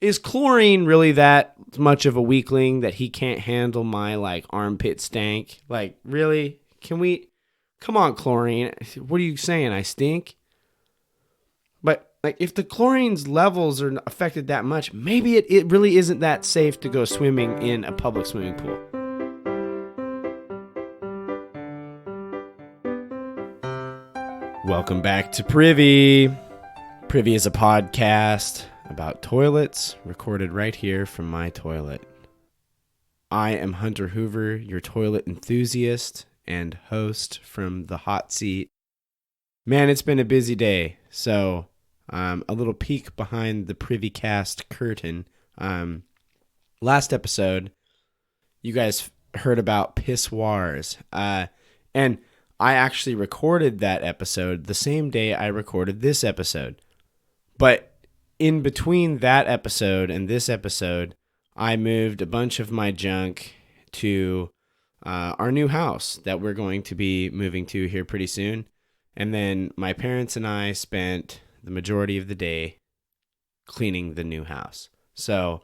Is chlorine really that much of a weakling that he can't handle my like armpit stank? Like, really? Come on, chlorine. What are you saying? I stink? But like, if the chlorine's levels are affected that much, maybe it really isn't that safe to go swimming in a public swimming pool. Welcome back to Privy. Privy is a podcast about toilets, recorded right here from my toilet. I am Hunter Hoover, your toilet enthusiast and host from the hot seat. Man, it's been a busy day, so a little peek behind the Privycast curtain. Last episode, you guys heard about pissoirs, and I actually recorded that episode the same day I recorded this episode. But in between that episode and this episode, I moved a bunch of my junk to our new house that we're going to be moving to here pretty soon. And then my parents and I spent the majority of the day cleaning the new house. So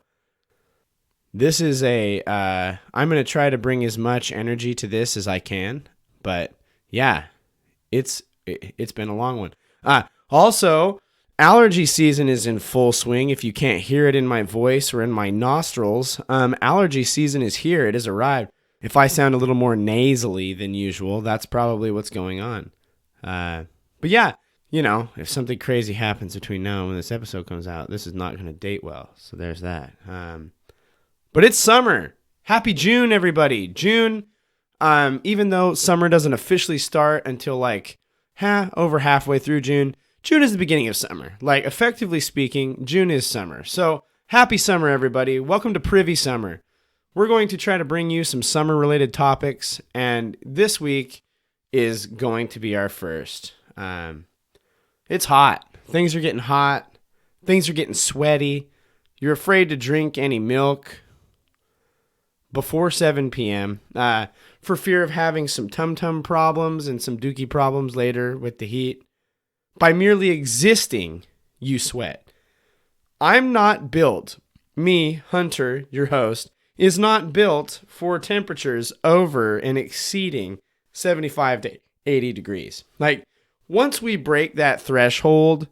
this is I'm going to try to bring as much energy to this as I can. But yeah, it's been a long one. Also, allergy season is in full swing. If you can't hear it in my voice or in my nostrils, allergy season is here. It has arrived. If I sound a little more nasally than usual, that's probably what's going on. But yeah, if something crazy happens between now and when this episode comes out, this is not going to date well. So there's that. But it's summer. Happy June, everybody. June, even though summer doesn't officially start until over halfway through June, June is the beginning of summer. Like, effectively speaking, June is summer. So, happy summer, everybody. Welcome to Privy Summer. We're going to try to bring you some summer-related topics, and this week is going to be our first. It's hot. Things are getting hot. Things are getting sweaty. You're afraid to drink any milk before 7 p.m. For fear of having some tum-tum problems and some dookie problems later with the heat. By merely existing, you sweat. I'm not built, me, Hunter, your host, is not built for temperatures over and exceeding 75 to 80 degrees. Like, once we break that threshold,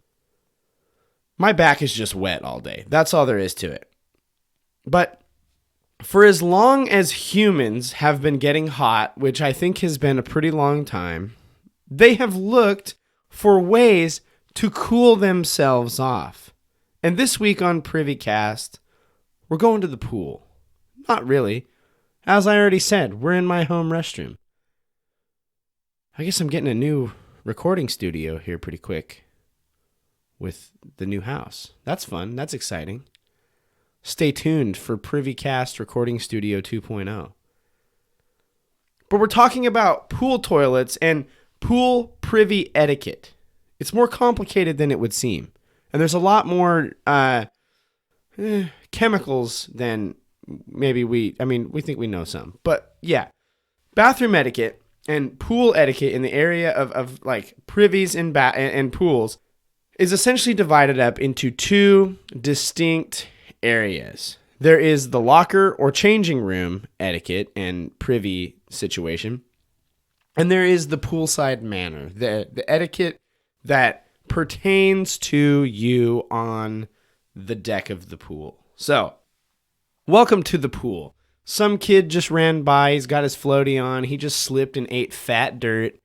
my back is just wet all day. That's all there is to it. But for as long as humans have been getting hot, which I think has been a pretty long time, they have looked for ways to cool themselves off. And this week on Privycast, we're going to the pool. Not really. As I already said, we're in my home restroom. I guess I'm getting a new recording studio here pretty quick with the new house. That's fun. That's exciting. Stay tuned for Privycast Recording Studio 2.0. But we're talking about pool toilets and pool privy etiquette. It's more complicated than it would seem. And there's a lot more chemicals than maybe we think we know some. But yeah, bathroom etiquette and pool etiquette in the area of like privies and pools is essentially divided up into two distinct areas. There is the locker or changing room etiquette and privy situation. And there is the poolside manner, the etiquette that pertains to you on the deck of the pool. So, welcome to the pool. Some kid just ran by, he's got his floaty on, he just slipped and ate fat dirt.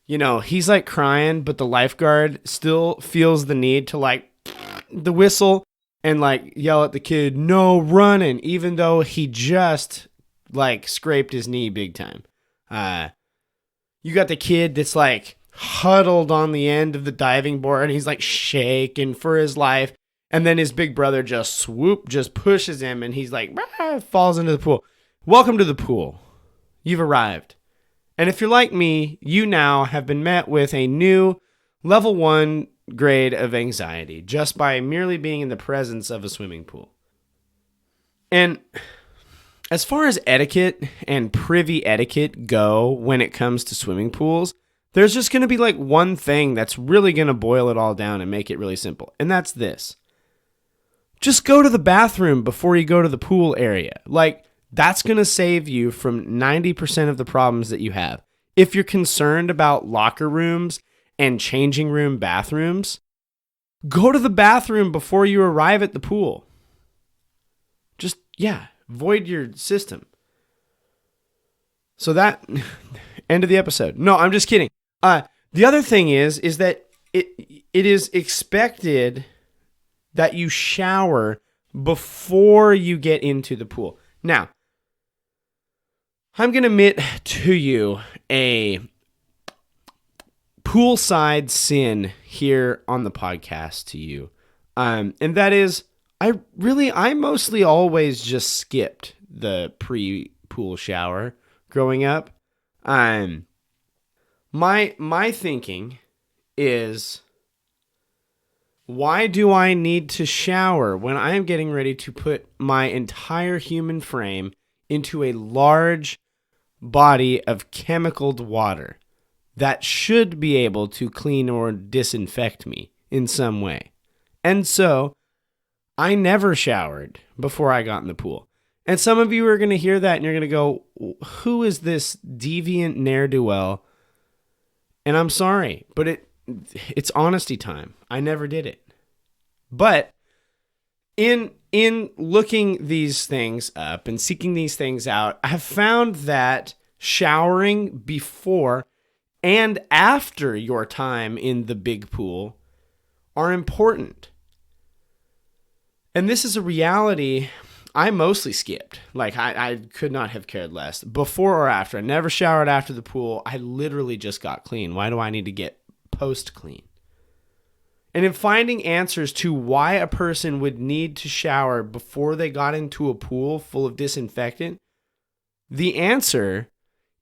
He's like crying, but the lifeguard still feels the need to the whistle and yell at the kid, no running, even though he just scraped his knee big time. You got the kid that's huddled on the end of the diving board and he's shaking for his life. And then his big brother just pushes him and he's falls into the pool. Welcome to the pool. You've arrived. And if you're like me, you now have been met with a new level 1 grade of anxiety just by merely being in the presence of a swimming pool. And as far as etiquette and privy etiquette go when it comes to swimming pools, there's just going to be one thing that's really going to boil it all down and make it really simple. And that's this. Just go to the bathroom before you go to the pool area. Like, that's going to save you from 90% of the problems that you have. If you're concerned about locker rooms and changing room bathrooms, go to the bathroom before you arrive at the pool. Just, void your system. So that, end of the episode. No, I'm just kidding. The other thing is that it is expected that you shower before you get into the pool. Now, I'm going to admit to you a poolside sin here on the podcast to you. And that is, I mostly always just skipped the pre-pool shower growing up. My thinking is, why do I need to shower when I am getting ready to put my entire human frame into a large body of chemicaled water that should be able to clean or disinfect me in some way? And so I never showered before I got in the pool. And some of you are going to hear that and you're going to go, who is this deviant ne'er-do-well? And I'm sorry, but it's honesty time. I never did it. But in looking these things up and seeking these things out, I have found that showering before and after your time in the big pool are important. And this is a reality I mostly skipped. Like, I could not have cared less. Before or after. I never showered after the pool. I literally just got clean. Why do I need to get post-clean? And in finding answers to why a person would need to shower before they got into a pool full of disinfectant, the answer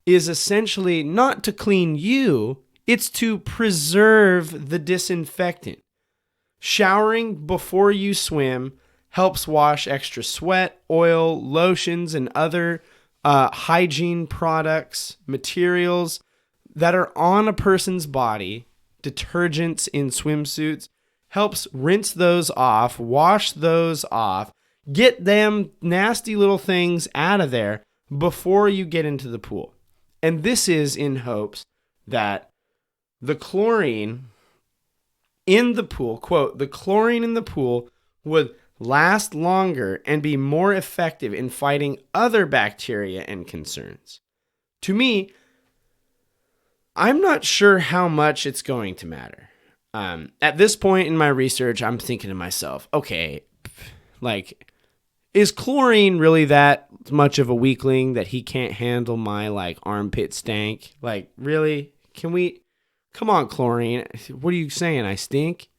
is essentially not to clean you, it's to preserve the disinfectant. Showering before you swim helps wash extra sweat, oil, lotions, and other hygiene products, materials that are on a person's body, detergents in swimsuits, helps rinse those off, wash those off, get them nasty little things out of there before you get into the pool. And this is in hopes that the chlorine in the pool, quote, the chlorine in the pool would last longer and be more effective in fighting other bacteria and concerns. To me, I'm not sure how much it's going to matter. At this point in my research, I'm thinking to myself, okay, like, is chlorine really that much of a weakling that he can't handle my, like, armpit stank? Like, really? Come on, chlorine. What are you saying? I stink?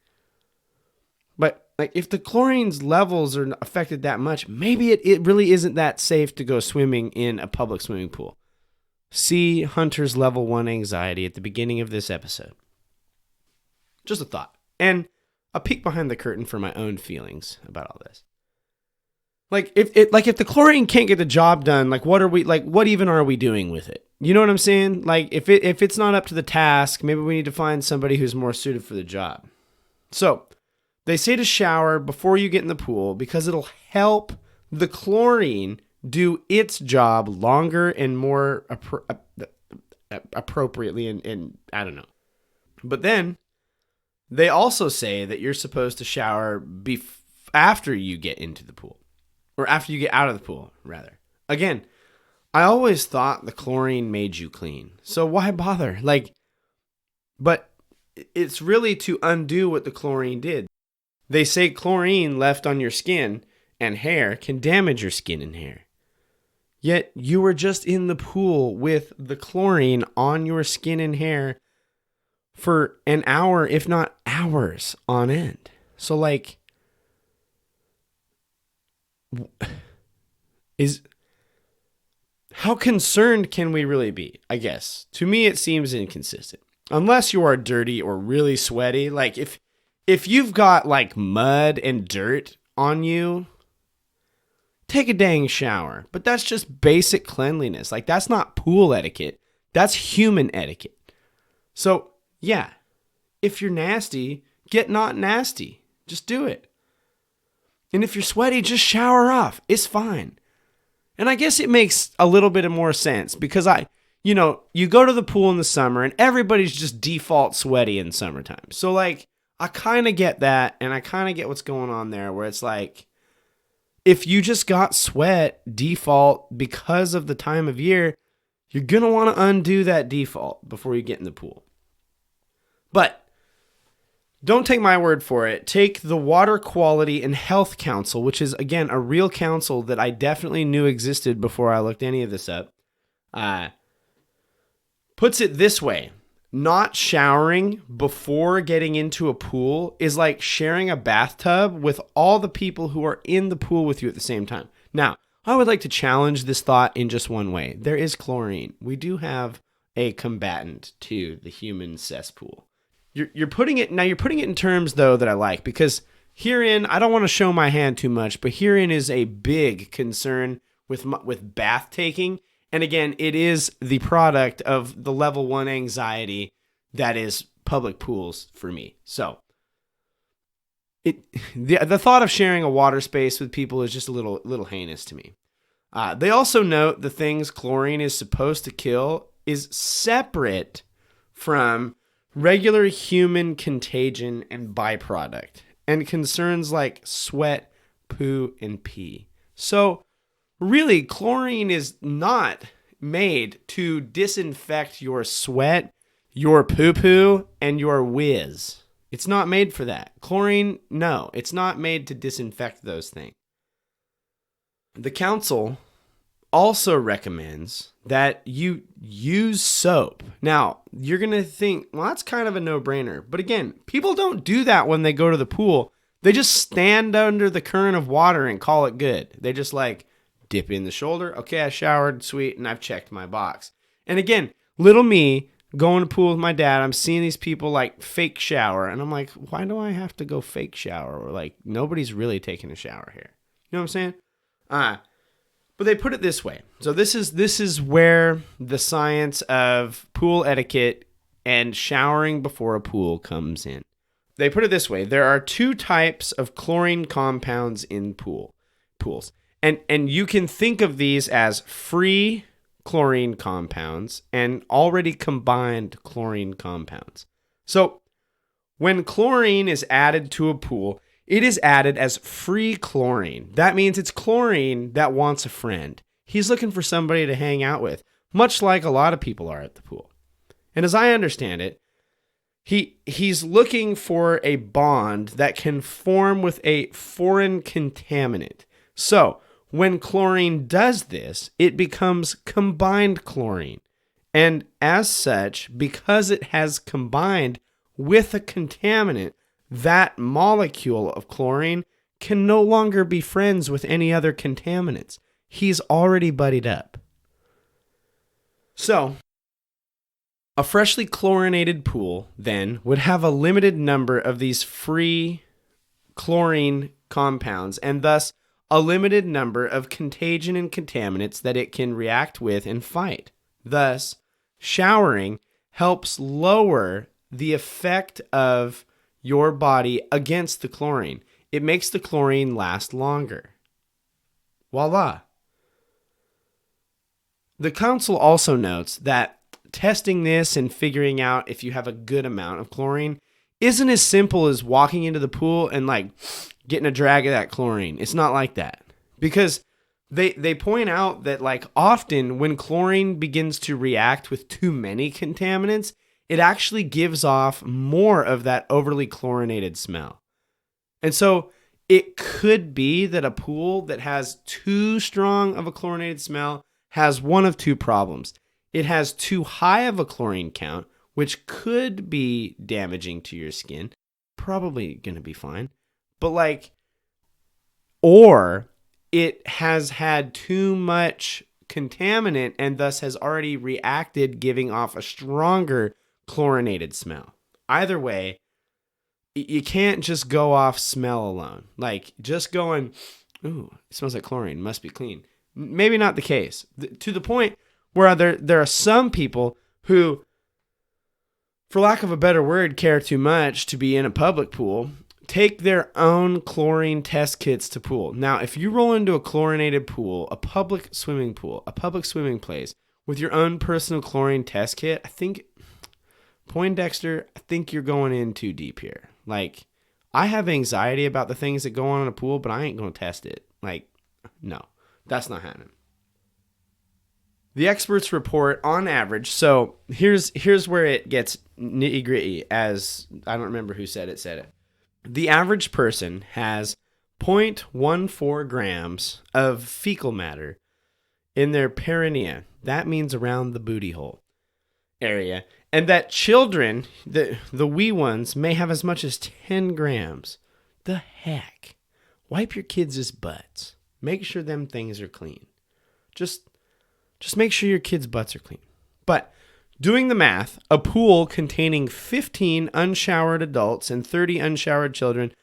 But, like, if the chlorine's levels are affected that much, maybe it really isn't that safe to go swimming in a public swimming pool. See Hunter's level 1 anxiety at the beginning of this episode. Just a thought. And a peek behind the curtain for my own feelings about all this. Like, if the chlorine can't get the job done, like, what even are we doing with it? You know what I'm saying? Like, if it's not up to the task, maybe we need to find somebody who's more suited for the job. So, they say to shower before you get in the pool because it'll help the chlorine do its job longer and more appropriately, and I don't know. But then, they also say that you're supposed to shower after you get into the pool. Or after you get out of the pool, rather. Again, I always thought the chlorine made you clean. So why bother? But it's really to undo what the chlorine did. They say chlorine left on your skin and hair can damage your skin and hair. Yet you were just in the pool with the chlorine on your skin and hair for an hour, if not hours on end. So, like, how concerned can we really be? I guess to me it seems inconsistent. Unless you are dirty or really sweaty, like if you've got like mud and dirt on you, take a dang shower. But that's just basic cleanliness. Like, that's not pool etiquette. That's human etiquette. So, yeah, if you're nasty, get not nasty. Just do it. And if you're sweaty, just shower off. It's fine. And I guess it makes a little bit of more sense because you go to the pool in the summer and everybody's just default sweaty in summertime. So like, I kind of get that, and I kind of get what's going on there where it's like, if you just got sweat default because of the time of year, you're going to want to undo that default before you get in the pool. But don't take my word for it. Take the Water Quality and Health Council, which is, again, a real council that I definitely knew existed before I looked any of this up. Puts it this way. Not showering before getting into a pool is like sharing a bathtub with all the people who are in the pool with you at the same time. Now, I would like to challenge this thought in just one way. There is chlorine. We do have a combatant to the human cesspool. You're putting it in terms, though, that I like, because herein, I don't want to show my hand too much, but herein is a big concern with bath taking. And again, it is the product of the level 1 anxiety that is public pools for me. So the thought of sharing a water space with people is just a little heinous to me. They also note the things chlorine is supposed to kill is separate from regular human contagion and byproduct, and concerns like sweat, poo, and pee. So really, chlorine is not made to disinfect your sweat, your poo-poo, and your whiz. It's not made for that. Chlorine, no, it's not made to disinfect those things. The council also recommends that you use soap. Now, you're going to think, well, that's kind of a no-brainer. But again, people don't do that when they go to the pool. They just stand under the current of water and call it good. They just like dip in the shoulder. Okay, I showered, sweet, and I've checked my box. And again, little me going to pool with my dad, I'm seeing these people like fake shower. And I'm like, why do I have to go fake shower? Or like, nobody's really taking a shower here. You know what I'm saying? But they put it this way. So this is where the science of pool etiquette and showering before a pool comes in. They put it this way. There are 2 types of chlorine compounds in pools. And you can think of these as free chlorine compounds and already combined chlorine compounds. So when chlorine is added to a pool, it is added as free chlorine. That means it's chlorine that wants a friend. He's looking for somebody to hang out with, much like a lot of people are at the pool. And as I understand it, he's looking for a bond that can form with a foreign contaminant. So when chlorine does this, it becomes combined chlorine. And as such, because it has combined with a contaminant, that molecule of chlorine can no longer be friends with any other contaminants. He's already buddied up. So, a freshly chlorinated pool, then, would have a limited number of these free chlorine compounds, and thus a limited number of contagion and contaminants that it can react with and fight. Thus, showering helps lower the effect of your body against the chlorine. It makes the chlorine last longer. Voila. The council also notes that testing this and figuring out if you have a good amount of chlorine isn't as simple as walking into the pool and like getting a drag of that chlorine. It's not like that. Because they point out that like often when chlorine begins to react with too many contaminants, it actually gives off more of that overly chlorinated smell. And so it could be that a pool that has too strong of a chlorinated smell has one of 2 problems. It has too high of a chlorine count, which could be damaging to your skin. Probably going to be fine. But or it has had too much contaminant and thus has already reacted, giving off a stronger chlorinated smell. Either way, you can't just go off smell alone. Like just going, ooh, it smells like chlorine, must be clean. Maybe not the case. To the point where there are some people who, for lack of a better word, care too much to be in a public pool take their own chlorine test kits to pool. Now, if you roll into a chlorinated pool, a public swimming place with your own personal chlorine test kit, I think, Poindexter, I think you're going in too deep here. Like, I have anxiety about the things that go on in a pool, but I ain't going to test it. Like, no, that's not happening. The experts report on average, so here's where it gets nitty gritty, as I don't remember who said it. The average person has 0.14 grams of fecal matter in their perineum. That means around the booty hole area. And that children, the wee ones, may have as much as 10 grams. The heck? Wipe your kids' butts. Make sure them things are clean. Just make sure your kids' butts are clean. But doing the math, a pool containing 15 unshowered adults and 30 unshowered children,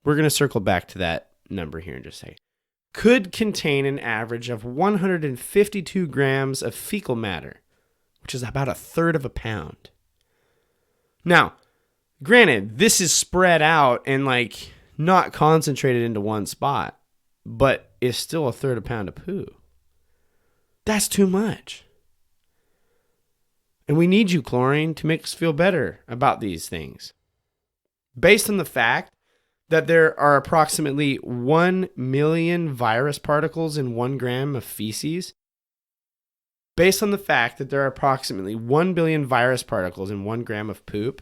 we're going to circle back to that number here in just a second, could contain an average of 152 grams of fecal matter, which is about a third of a pound. Now, granted, this is spread out and like not concentrated into one spot, but is still a third of a pound of poo. That's too much. And we need you, chlorine, to make us feel better about these things. Based on the fact that there are approximately 1 million virus particles in 1 gram of feces, based on the fact that there are approximately 1 billion virus particles in 1 gram of poop,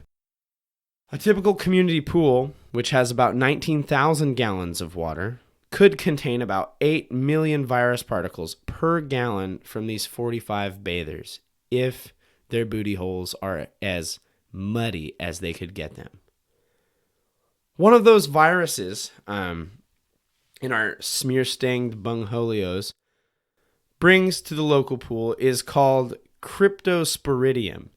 a typical community pool, which has about 19,000 gallons of water, could contain about 8 million virus particles per gallon from these 45 bathers if their booty holes are as muddy as they could get them. One of those viruses in our smear-stained bungholios brings to the local pool is called Cryptosporidium.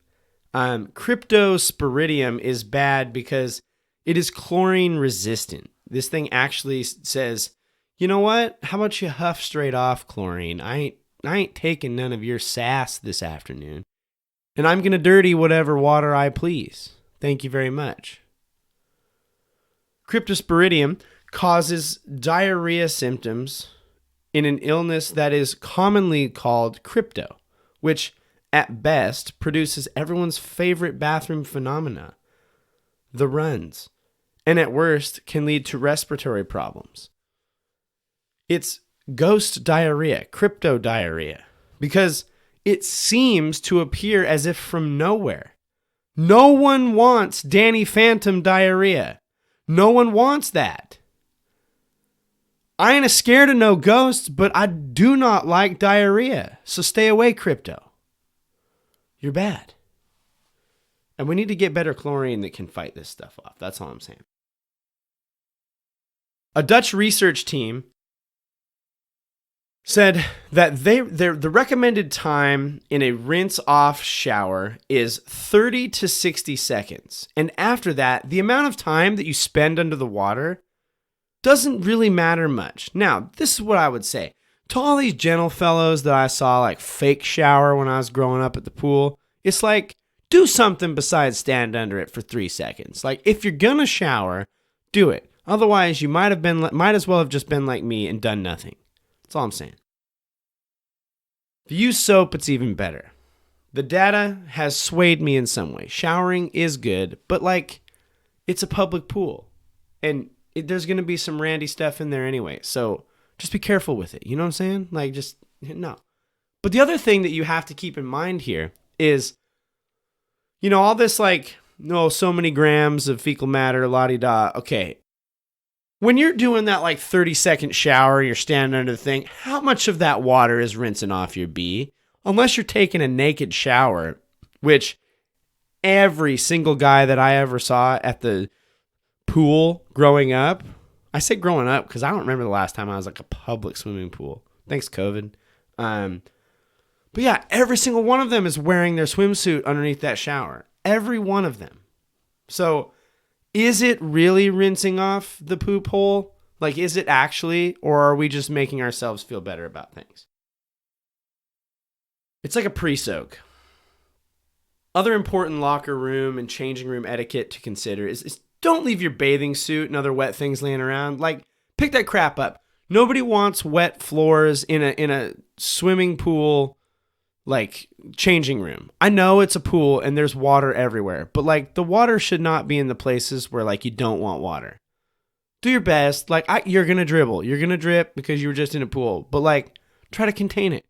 Cryptosporidium is bad because it is chlorine resistant. This thing actually says, you know what? How about you huff straight off, chlorine? I ain't taking none of your sass this afternoon. And I'm going to dirty whatever water I please. Thank you very much. Cryptosporidium causes diarrhea symptoms in an illness that is commonly called crypto, which at best produces everyone's favorite bathroom phenomena, the runs, and at worst can lead to respiratory problems. It's ghost diarrhea, crypto diarrhea, because it seems to appear as if from nowhere. No one wants Danny Phantom diarrhea. No one wants that. I ain't scared of no ghosts, but I do not like diarrhea. So stay away, crypto. You're bad. And we need to get better chlorine that can fight this stuff off. That's all I'm saying. A Dutch research team said that the recommended time in a rinse-off shower is 30 to 60 seconds. And after that, the amount of time that you spend under the water doesn't really matter much. Now, this is what I would say. To all these gentle fellows that I saw like fake shower when I was growing up at the pool, it's like, do something besides stand under it for 3 seconds. Like, if you're gonna shower, do it. Otherwise, you might as well have just been like me and done nothing. That's all I'm saying. If you use soap, it's even better. The data has swayed me in some way. Showering is good, but like, it's a public pool. And there's going to be some randy stuff in there anyway. So just be careful with it. You know what I'm saying? Like, just, no. But the other thing that you have to keep in mind here is, you know, all this like, no, so many grams of fecal matter, la-di-da. Okay. When you're doing that like 30-second shower, you're standing under the thing, how much of that water is rinsing off your bee? Unless you're taking a naked shower, which every single guy that I ever saw at the pool growing up, I say growing up because I don't remember the last time I was like a public swimming pool. Thanks, COVID. But yeah, every single one of them is wearing their swimsuit underneath that shower. Every one of them. So is it really rinsing off the poop hole? Like, is it actually, or are we just making ourselves feel better about things? It's like a pre-soak. Other important locker room and changing room etiquette to consider is Don't leave your bathing suit and other wet things laying around. Like, pick that crap up. Nobody wants wet floors in a swimming pool, like, changing room. I know it's a pool and there's water everywhere, but like, the water should not be in the places where like you don't want water. Do your best. Like, you're gonna dribble, you're gonna drip because you were just in a pool, but like, try to contain it.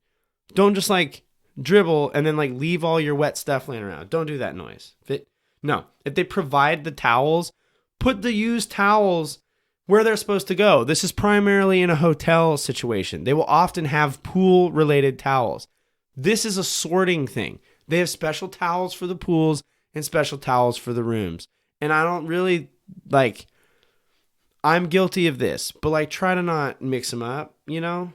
Don't just like dribble and then like leave all your wet stuff laying around. Don't do that noise. If they provide the towels, put the used towels where they're supposed to go. This is primarily in a hotel situation. They will often have pool related towels. This is a sorting thing. They have special towels for the pools and special towels for the rooms. And I don't really like, I'm guilty of this, but like, try to not mix them up, you know?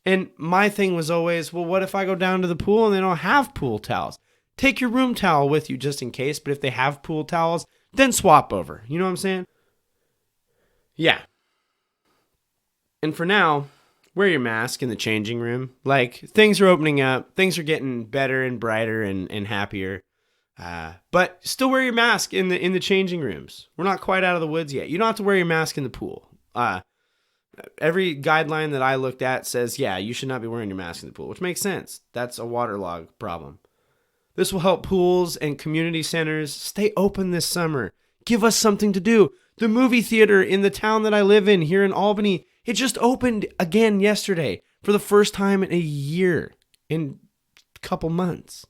And my thing was always, well, what if I go down to the pool and they don't have pool towels? Take your room towel with you just in case, but if they have pool towels, then swap over. You know what I'm saying? Yeah. And for now, wear your mask in the changing room. Like, things are opening up. Things are getting better and brighter and happier. But still wear your mask in the changing rooms. We're not quite out of the woods yet. You don't have to wear your mask in the pool. Every guideline that I looked at says, yeah, you should not be wearing your mask in the pool, which makes sense. That's a waterlog problem. This will help pools and community centers stay open this summer. Give us something to do. The movie theater in the town that I live in here in Albany, it just opened again yesterday for the first time in a year, in a couple months.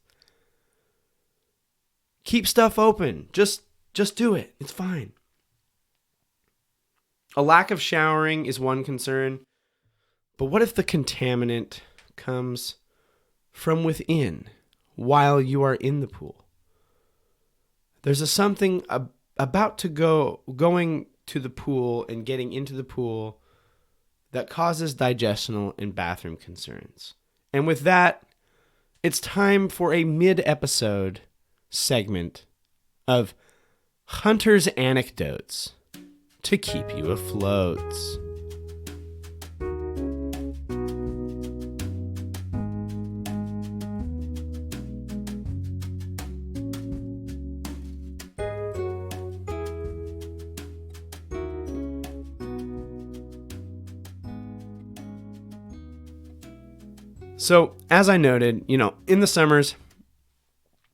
Keep stuff open. Just do it. It's fine. A lack of showering is one concern, but what if the contaminant comes from within while you are in the pool? There's something about going to the pool and getting into the pool that causes digestional and bathroom concerns. And with that, it's time for a mid-episode segment of Hunter's Anecdotes to keep you afloat. So, as I noted, in the summers,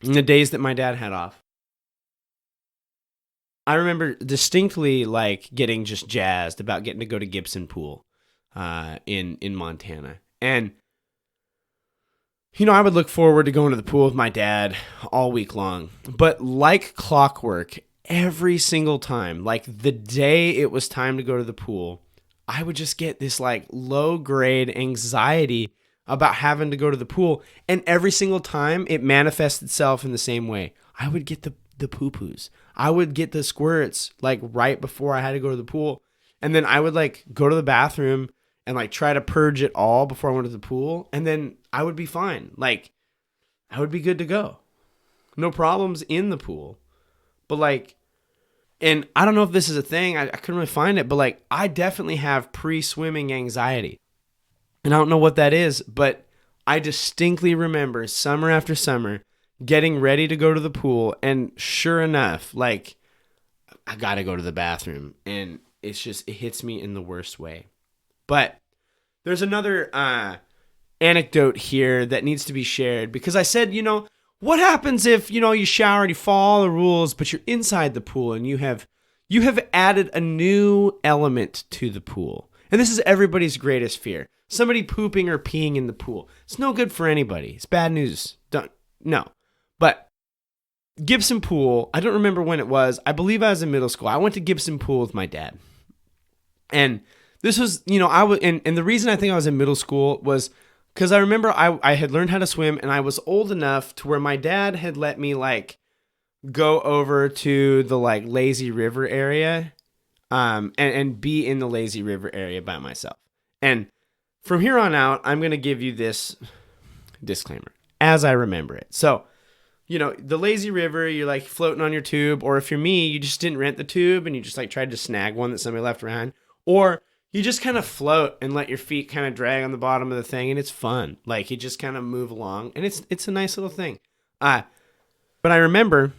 in the days that my dad had off, I remember distinctly like getting just jazzed about getting to go to Gibson Pool in Montana. And, I would look forward to going to the pool with my dad all week long. But like clockwork, every single time, like the day it was time to go to the pool, I would just get this like low-grade anxiety about having to go to the pool. And every single time it manifests itself in the same way. I would get the poo-poos. I would get the squirts like right before I had to go to the pool. And then I would like go to the bathroom and like try to purge it all before I went to the pool. And then I would be fine. Like, I would be good to go. No problems in the pool. But like, and I don't know if this is a thing. I couldn't really find it. But like, I definitely have pre-swimming anxiety. And I don't know what that is. But I distinctly remember summer after summer getting ready to go to the pool, and sure enough, like, I gotta go to the bathroom, and it hits me in the worst way. But there's another anecdote here that needs to be shared, because I said, what happens if, you shower and you follow all the rules, but you're inside the pool and you have added a new element to the pool. And this is everybody's greatest fear. Somebody pooping or peeing in the pool. It's no good for anybody. It's bad news. No. But Gibson Pool, I don't remember when it was. I believe I was in middle school. I went to Gibson Pool with my dad. And this was, I was, and the reason I think I was in middle school was because I remember I had learned how to swim, and I was old enough to where my dad had let me like go over to the like lazy river area and be in the lazy river area by myself. And from here on out, I'm going to give you this disclaimer as I remember it. So, the lazy river, you're like floating on your tube, or if you're me, you just didn't rent the tube and you just like tried to snag one that somebody left behind, or you just kind of float and let your feet kind of drag on the bottom of the thing, and it's fun. Like, you just kind of move along, and it's a nice little thing. But I remember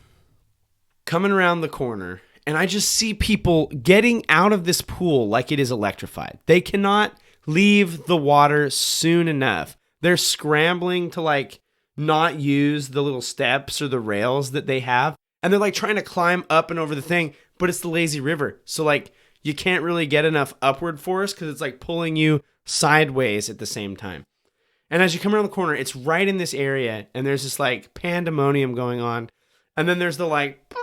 coming around the corner, And I just see people getting out of this pool like it is electrified. They cannot leave the water soon enough. They're scrambling to like not use the little steps or the rails that they have. And they're like trying to climb up and over the thing, but it's the lazy river. So like you can't really get enough upward force because it's like pulling you sideways at the same time. And as you come around the corner, it's right in this area, and there's this like pandemonium going on. And then there's the like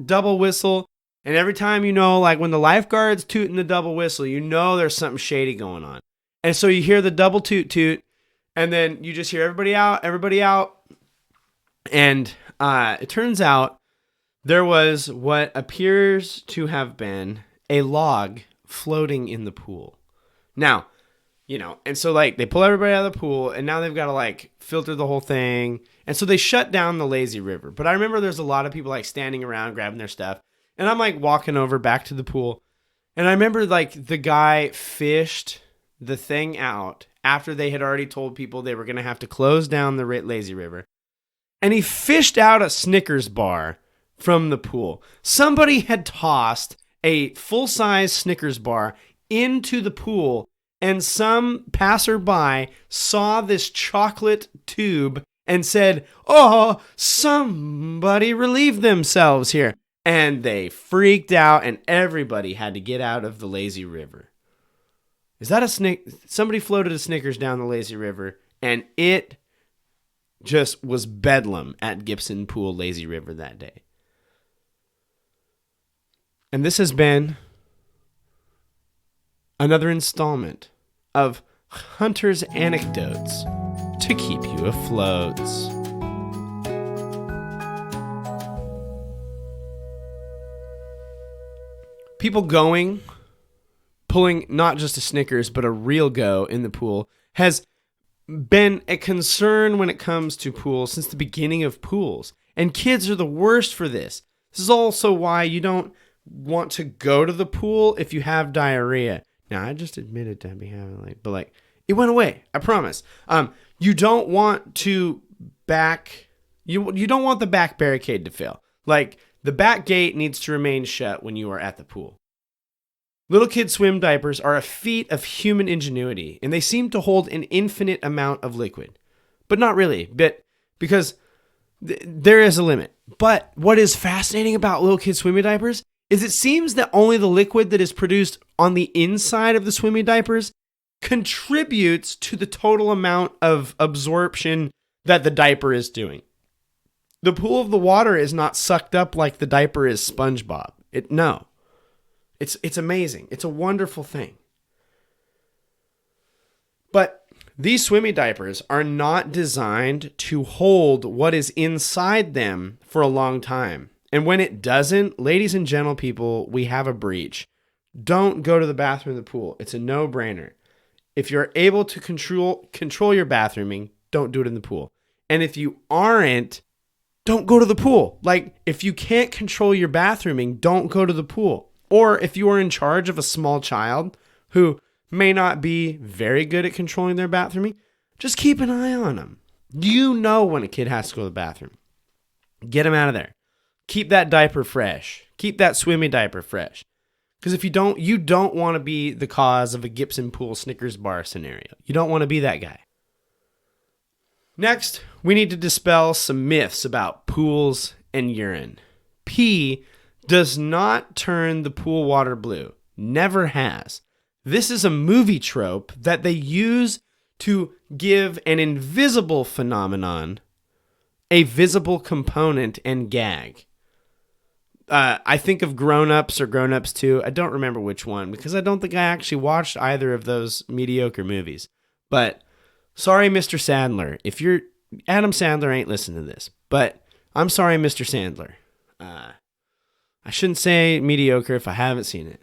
double whistle. And every time, like when the lifeguard's tooting the double whistle, there's something shady going on. And so you hear the double toot toot, and then you just hear everybody out. And it turns out there was what appears to have been a log floating in the pool. Now, and so like they pull everybody out of the pool, and now they've got to like filter the whole thing. And so they shut down the lazy river. But I remember there's a lot of people like standing around grabbing their stuff. And I'm like walking over back to the pool. And I remember like the guy fished the thing out after they had already told people they were going to have to close down the lazy river. And he fished out a Snickers bar from the pool. Somebody had tossed a full-size Snickers bar into the pool, and some passerby saw this chocolate tube and said, "Oh, somebody relieved themselves here." And they freaked out, and everybody had to get out of the lazy river. Is that somebody floated a Snickers down the lazy river, and it just was bedlam at Gibson Pool Lazy River that day. And this has been another installment of Hunter's Anecdotes to keep you afloat. People pulling not just a Snickers, but a real go in the pool has been a concern when it comes to pools since the beginning of pools. And kids are the worst for this. This is also why you don't want to go to the pool if you have diarrhea. Now, I just admitted to be having but it went away. I promise. You don't want to you don't want the back barricade to fail. Like, the back gate needs to remain shut when you are at the pool. Little kid swim diapers are a feat of human ingenuity, and they seem to hold an infinite amount of liquid. But not really, because there is a limit. But what is fascinating about little kid swimmy diapers is it seems that only the liquid that is produced on the inside of the swimmy diapers contributes to the total amount of absorption that the diaper is doing. The pool of the water is not sucked up like the diaper is SpongeBob. No. It's amazing. It's a wonderful thing. But these swimmy diapers are not designed to hold what is inside them for a long time. And when it doesn't, ladies and gentle people, we have a breach. Don't go to the bathroom in the pool. It's a no-brainer. If you're able to control your bathrooming, don't do it in the pool. And if you aren't, don't go to the pool. Like, if you can't control your bathrooming, don't go to the pool. Or if you are in charge of a small child who may not be very good at controlling their bathrooming, just keep an eye on them. You know when a kid has to go to the bathroom. Get him out of there. Keep that diaper fresh. Keep that swimmy diaper fresh. Because if you don't want to be the cause of a Gibson Pool Snickers bar scenario. You don't want to be that guy. Next, we need to dispel some myths about pools and urine. Pee does not turn the pool water blue. Never has. This is a movie trope that they use to give an invisible phenomenon a visible component and gag. I think of Grown Ups or Grown Ups 2. I don't remember which one because I don't think I actually watched either of those mediocre movies. But sorry, Mr. Sandler. Adam Sandler ain't listening to this, but I'm sorry, Mr. Sandler. I shouldn't say mediocre if I haven't seen it.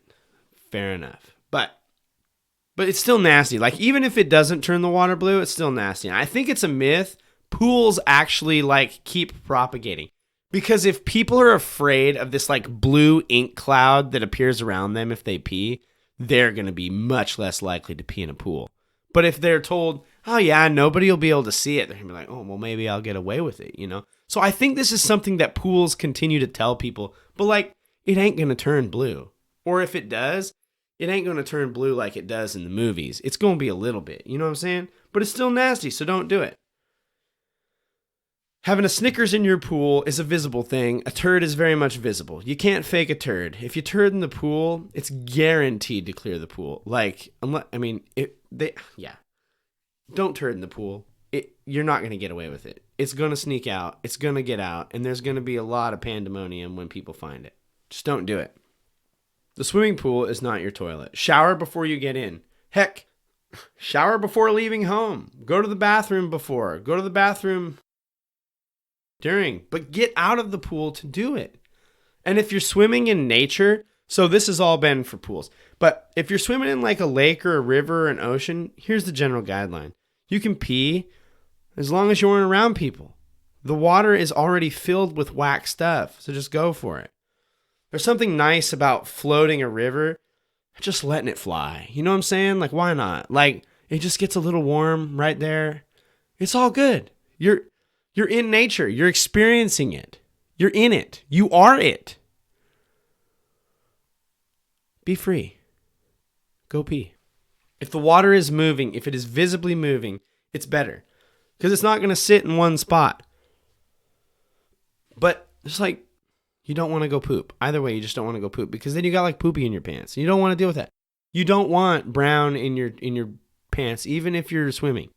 Fair enough. But it's still nasty. Like, even if it doesn't turn the water blue, it's still nasty. And I think it's a myth pools actually keep propagating. Because if people are afraid of this blue ink cloud that appears around them if they pee, they're going to be much less likely to pee in a pool. But if they're told, oh yeah, nobody will be able to see it, they're going to be like, oh, well, maybe I'll get away with it, So I think this is something that pools continue to tell people. But it ain't going to turn blue. Or if it does, it ain't going to turn blue like it does in the movies. It's going to be a little bit, you know what I'm saying? But it's still nasty, so don't do it. Having a Snickers in your pool is a visible thing. A turd is very much visible. You can't fake a turd. If you turd in the pool, it's guaranteed to clear the pool. Don't turd in the pool. You're not going to get away with it. It's going to sneak out. It's going to get out. And there's going to be a lot of pandemonium when people find it. Just don't do it. The swimming pool is not your toilet. Shower before you get in. Heck, shower before leaving home. Go to the bathroom before. Go to the bathroom during. But get out of the pool to do it. And if you're swimming in nature, so this has all been for pools. But if you're swimming in like a lake or a river or an ocean, here's the general guideline. You can pee as long as you aren't around people. The water is already filled with whack stuff, so just go for it. There's something nice about floating a river, just letting it fly. You know what I'm saying? Like, why not? Like, it just gets a little warm right there. It's all good. You're in nature. You're experiencing it. You're in it. You are it. Be free. Go pee. If the water is moving, if it is visibly moving, it's better. Because it's not going to sit in one spot. But it's like, you don't want to go poop. Either way, you just don't want to go poop. Because then you got like poopy in your pants. You don't want to deal with that. You don't want brown in your pants, even if you're swimming.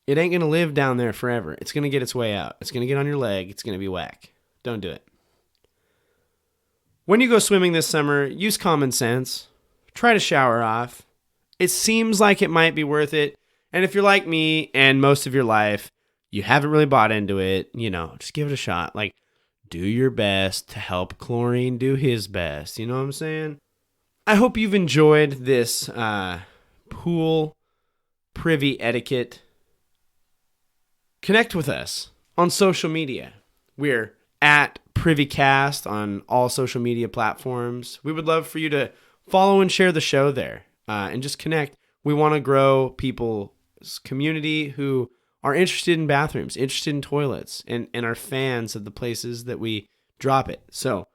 It ain't going to live down there forever. It's going to get its way out. It's going to get on your leg. It's going to be whack. Don't do it. When you go swimming this summer, use common sense. Try to shower off. It seems like it might be worth it. And if you're like me and most of your life, you haven't really bought into it, just give it a shot. Like, do your best to help chlorine do his best. You know what I'm saying? I hope you've enjoyed this pool privy etiquette. Connect with us on social media. We're at Privycast on all social media platforms. We would love for you to follow and share the show there and just connect. We want to grow people's community who are interested in bathrooms, interested in toilets, and are fans of the places that we drop it. So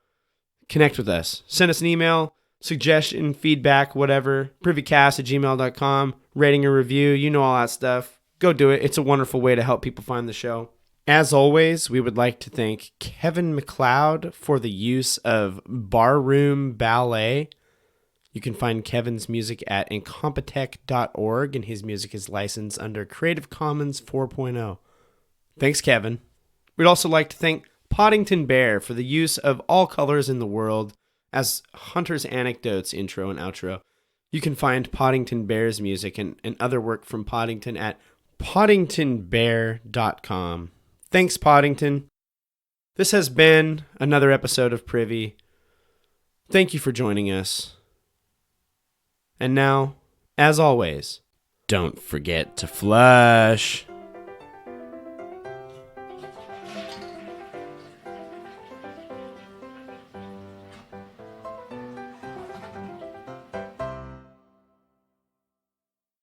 connect with us. Send us an email, suggestion, feedback, whatever. Privycast@gmail.com. Rating or review. You know all that stuff. Go do it. It's a wonderful way to help people find the show. As always, we would like to thank Kevin MacLeod for the use of Barroom Ballet. You can find Kevin's music at incompetech.org, and his music is licensed under Creative Commons 4.0. Thanks, Kevin. We'd also like to thank Podington Bear for the use of All Colors in the World as Hunter's Anecdotes intro and outro. You can find Podington Bear's music and other work from Podington at poddingtonbear.com. Thanks, Podington. This has been another episode of Privy. Thank you for joining us. And now, as always, don't forget to flush.